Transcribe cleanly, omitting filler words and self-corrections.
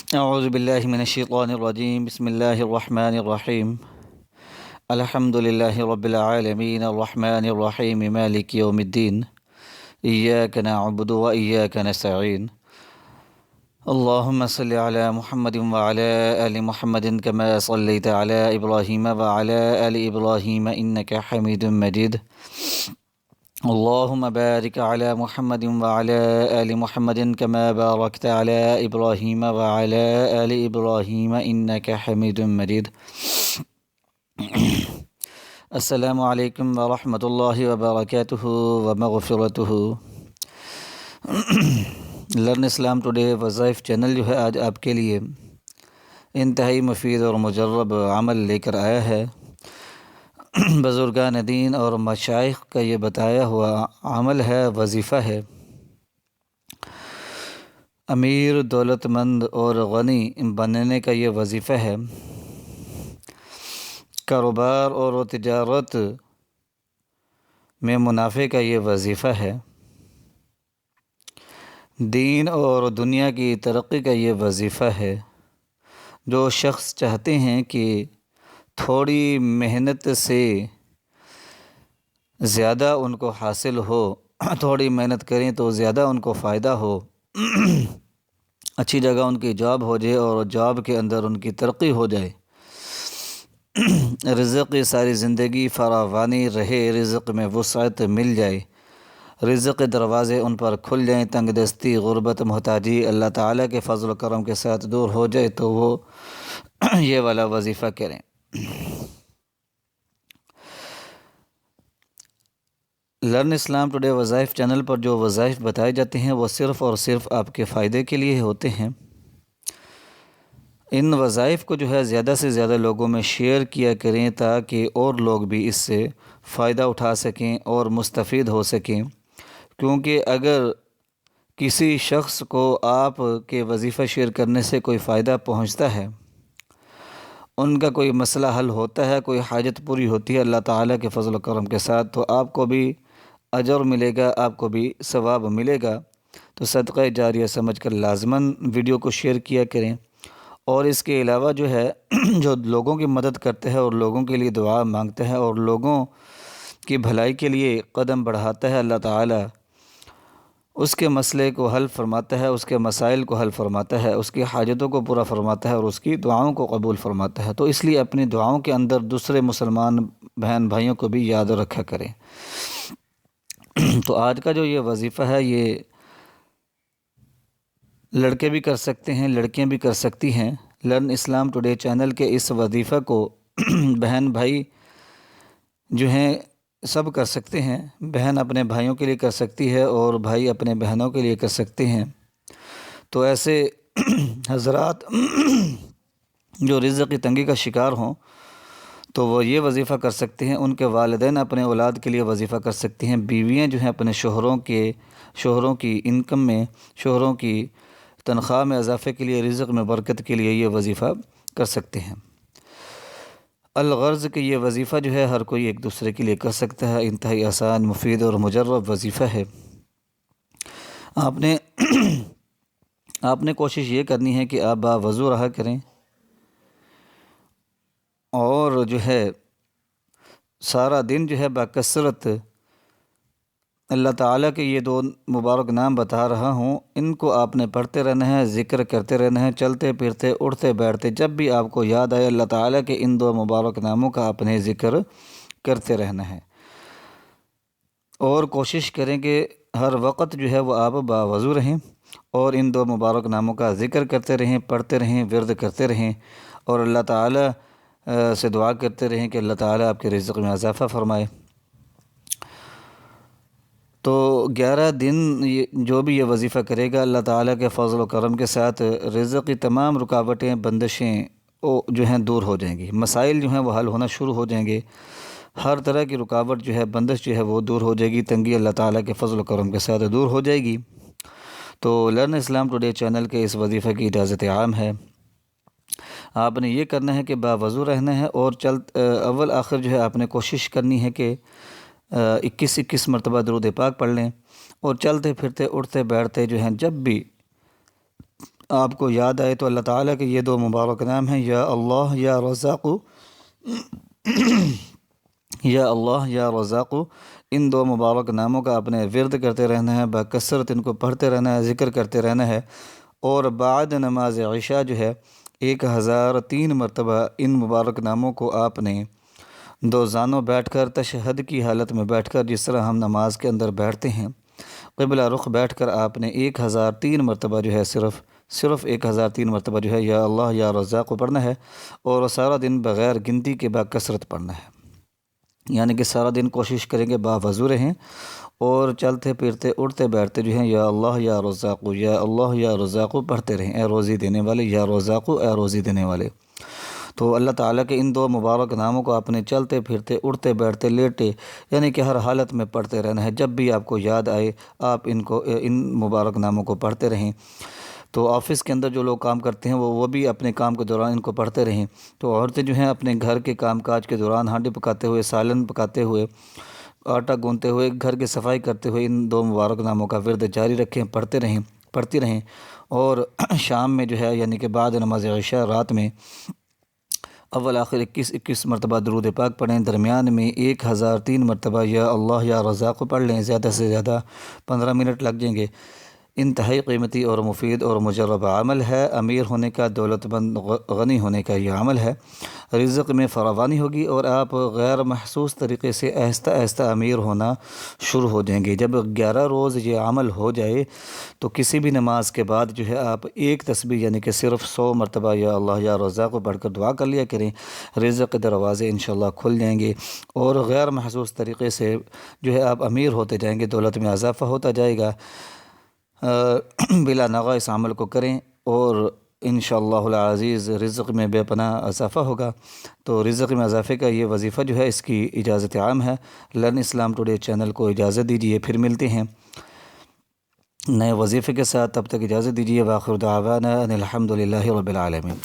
اعوذ باللہ من الشیطان الرجیم بسم اللہ الرحمن الرحیم الحمد للہ رب العالمین الرحمن الرحیم مالک یوم الدین ایاک نعبد و ایاک نستعین اللہم صلی علی محمد وعلی آل محمد کما صلیت علی ابراہیم وعلی آل ابراہیم انک حمید مجید اللهم بارك على محمد وعلى آل محمد كما باركت على إبراهيم وعلى آل إبراهيم إنك حميد مجيد السلام علیکم ورحمۃ اللہ وبرکاتہ ومغفرتہ۔ لرن اسلام ٹوڈے وظائف چینل جو ہے آج آپ کے لیے انتہائی مفید اور مجرب عمل لے کر آیا ہے۔ بزرگان دین اور مشائخ کا یہ بتایا ہوا عمل ہے، وظیفہ ہے۔ امیر، دولت مند اور غنی بننے کا یہ وظیفہ ہے۔ کاروبار اور تجارت میں منافع کا یہ وظیفہ ہے۔ دین اور دنیا کی ترقی کا یہ وظیفہ ہے۔ جو شخص چاہتے ہیں کہ تھوڑی محنت سے زیادہ ان کو حاصل ہو، تھوڑی محنت کریں تو زیادہ ان کو فائدہ ہو، اچھی جگہ ان کی جاب ہو جائے اور جاب کے اندر ان کی ترقی ہو جائے، رزق کی ساری زندگی فراوانی رہے، رزق میں وسعت مل جائے، رزق کے دروازے ان پر کھل جائیں، تنگ دستی، غربت، محتاجی اللہ تعالیٰ کے فضل و کرم کے ساتھ دور ہو جائے تو وہ یہ والا وظیفہ کریں۔ لرن اسلام ٹوڈے وظائف چینل پر جو وظائف بتائے جاتے ہیں وہ صرف اور صرف آپ کے فائدے کے لیے ہوتے ہیں۔ ان وظائف کو جو ہے زیادہ سے زیادہ لوگوں میں شیئر کیا کریں تاکہ اور لوگ بھی اس سے فائدہ اٹھا سکیں اور مستفید ہو سکیں، کیونکہ اگر کسی شخص کو آپ کے وظیفہ شیئر کرنے سے کوئی فائدہ پہنچتا ہے، ان کا کوئی مسئلہ حل ہوتا ہے، کوئی حاجت پوری ہوتی ہے اللہ تعالیٰ کے فضل و کرم کے ساتھ، تو آپ کو بھی اجر ملے گا، آپ کو بھی ثواب ملے گا۔ تو صدقہ جاریہ سمجھ کر لازماً ویڈیو کو شیئر کیا کریں۔ اور اس کے علاوہ جو ہے جو لوگوں کی مدد کرتے ہیں اور لوگوں کے لیے دعا مانگتے ہیں اور لوگوں کی بھلائی کے لیے قدم بڑھاتا ہے، اللہ تعالیٰ اس کے مسئلے کو حل فرماتا ہے، اس کے مسائل کو حل فرماتا ہے، اس کی حاجتوں کو پورا فرماتا ہے اور اس کی دعاؤں کو قبول فرماتا ہے۔ تو اس لیے اپنی دعاؤں کے اندر دوسرے مسلمان بہن بھائیوں کو بھی یاد رکھا کریں۔ تو آج کا جو یہ وظیفہ ہے یہ لڑکے بھی کر سکتے ہیں، لڑکیاں بھی کر سکتی ہیں۔ لرن اسلام ٹوڈے چینل کے اس وظیفہ کو بہن بھائی جو ہیں سب کر سکتے ہیں۔ بہن اپنے بھائیوں کے لیے کر سکتی ہے اور بھائی اپنے بہنوں کے لیے کر سکتے ہیں۔ تو ایسے حضرات جو رزق کی تنگی کا شکار ہوں تو وہ یہ وظیفہ کر سکتے ہیں۔ ان کے والدین اپنے اولاد کے لیے وظیفہ کر سکتے ہیں۔ بیویاں جو ہیں اپنے شوہروں کی انکم میں، شوہروں کی تنخواہ میں اضافے کے لیے، رزق میں برکت کے لیے یہ وظیفہ کر سکتے ہیں۔ الغرض کہ یہ وظیفہ جو ہے ہر کوئی ایک دوسرے کے لیے کر سکتا ہے، انتہائی آسان، مفید اور مجرب وظیفہ ہے۔ آپ نے کوشش یہ کرنی ہے کہ آپ باوضو رہا کریں اور جو ہے سارا دن جو ہے بکثرت اللہ تعالیٰ کے یہ دو مبارک نام بتا رہا ہوں، ان کو آپ نے پڑھتے رہنا ہے، ذکر کرتے رہنا ہے، چلتے پھرتے، اٹھتے بیٹھتے، جب بھی آپ کو یاد آئے اللہ تعالیٰ کے ان دو مبارک ناموں کا آپ نے ذکر کرتے رہنا ہے۔ اور کوشش کریں کہ ہر وقت جو ہے وہ آپ باوضو رہیں اور ان دو مبارک ناموں کا ذکر کرتے رہیں، پڑھتے رہیں، ورد کرتے رہیں اور اللہ تعالیٰ سے دعا کرتے رہیں کہ اللہ تعالیٰ آپ کے رزق میں اضافہ فرمائے۔ تو 11 دن جو بھی یہ وظیفہ کرے گا اللہ تعالیٰ کے فضل و کرم کے ساتھ رزق کی تمام رکاوٹیں، بندشیں جو ہیں دور ہو جائیں گی، مسائل جو ہیں وہ حل ہونا شروع ہو جائیں گے، ہر طرح کی رکاوٹ جو ہے، بندش جو ہے وہ دور ہو جائے گی، تنگی اللہ تعالیٰ کے فضل و کرم کے ساتھ دور ہو جائے گی۔ تو لرن اسلام ٹوڈے چینل کے اس وظیفے کی اجازت عام ہے۔ آپ نے یہ کرنا ہے کہ باوضو رہنا ہے اور اول آخر جو ہے آپ نے کوشش کرنی ہے کہ 21 مرتبہ درود پاک پڑھ لیں اور چلتے پھرتے، اٹھتے بیٹھتے جو ہیں جب بھی آپ کو یاد آئے تو اللہ تعالیٰ کے یہ 2 مبارک نام ہیں، یا اللہ یا رزاق، یا اللہ یا رزاق۔ ان 2 مبارک ناموں کا اپنے ورد کرتے رہنا ہے، بکثرت ان کو پڑھتے رہنا ہے، ذکر کرتے رہنا ہے، اور بعد نماز عشاء جو ہے 1003 مرتبہ ان مبارک ناموں کو آپ نے 2 زانوں بیٹھ کر، تشہد کی حالت میں بیٹھ کر، جس طرح ہم نماز کے اندر بیٹھتے ہیں، قبلہ رخ بیٹھ کر آپ نے 1003 مرتبہ جو ہے صرف 1003 مرتبہ جو ہے یا اللہ یا رزاق کو پڑھنا ہے، اور سارا دن بغیر گنتی کے بکثرت پڑھنا ہے۔ یعنی کہ سارا دن کوشش کریں گے باوضو رہیں، اور چلتے پھرتے اٹھتے بیٹھتے جو ہیں یا اللہ یا رزاق، یا اللہ یا رزاق پڑھتے رہیں، اے روزی دینے والے، یا رزاق اے روزی دینے والے۔ تو اللہ تعالیٰ کے ان 2 مبارک ناموں کو اپنے چلتے پھرتے اٹھتے بیٹھتے لیٹے یعنی کہ ہر حالت میں پڑھتے رہنا ہے۔ جب بھی آپ کو یاد آئے آپ ان مبارک ناموں کو پڑھتے رہیں۔ تو آفس کے اندر جو لوگ کام کرتے ہیں وہ بھی اپنے کام کے دوران ان کو پڑھتے رہیں۔ تو عورتیں جو ہیں اپنے گھر کے کام کاج کے دوران ہانڈی پکاتے ہوئے، سالن پکاتے ہوئے، آٹا گوندتے ہوئے، گھر کی صفائی کرتے ہوئے ان 2 مبارک ناموں کا ورد جاری رکھیں، پڑھتی رہیں، اور شام میں جو ہے یعنی کہ بعد نماز عشاء رات میں اول آخر 21 مرتبہ درود پاک پڑھیں، درمیان میں 1003 مرتبہ یا اللہ یا رزاق پڑھ لیں، زیادہ سے زیادہ 15 منٹ لگ جائیں گے۔ انتہائی قیمتی اور مفید اور مجرب عمل ہے، امیر ہونے کا، دولت مند غنی ہونے کا یہ عمل ہے۔ رزق میں فراوانی ہوگی اور آپ غیر محسوس طریقے سے آہستہ آہستہ امیر ہونا شروع ہو جائیں گے۔ جب 11 روز یہ عمل ہو جائے تو کسی بھی نماز کے بعد جو ہے آپ ایک تسبیح یعنی کہ صرف 100 مرتبہ یا اللہ یا رزاق کو پڑھ کر دعا کر لیا کریں، رزق کے دروازے انشاءاللہ کھل جائیں گے، اور غیر محسوس طریقے سے جو ہے آپ امیر ہوتے جائیں گے، دولت میں اضافہ ہوتا جائے گا۔ بلا ناغہ اس عمل کو کریں اور انشاءاللہ العزیز رزق میں بے پناہ اضافہ ہوگا۔ تو رزق میں اضافے کا یہ وظیفہ جو ہے اس کی اجازت عام ہے۔ لرن اسلام ٹوڈے چینل کو اجازت دیجیے، پھر ملتے ہیں نئے وظیفے کے ساتھ، تب تک اجازت دیجیے۔ وآخر دعوانا ان الحمد للہ رب العالمین۔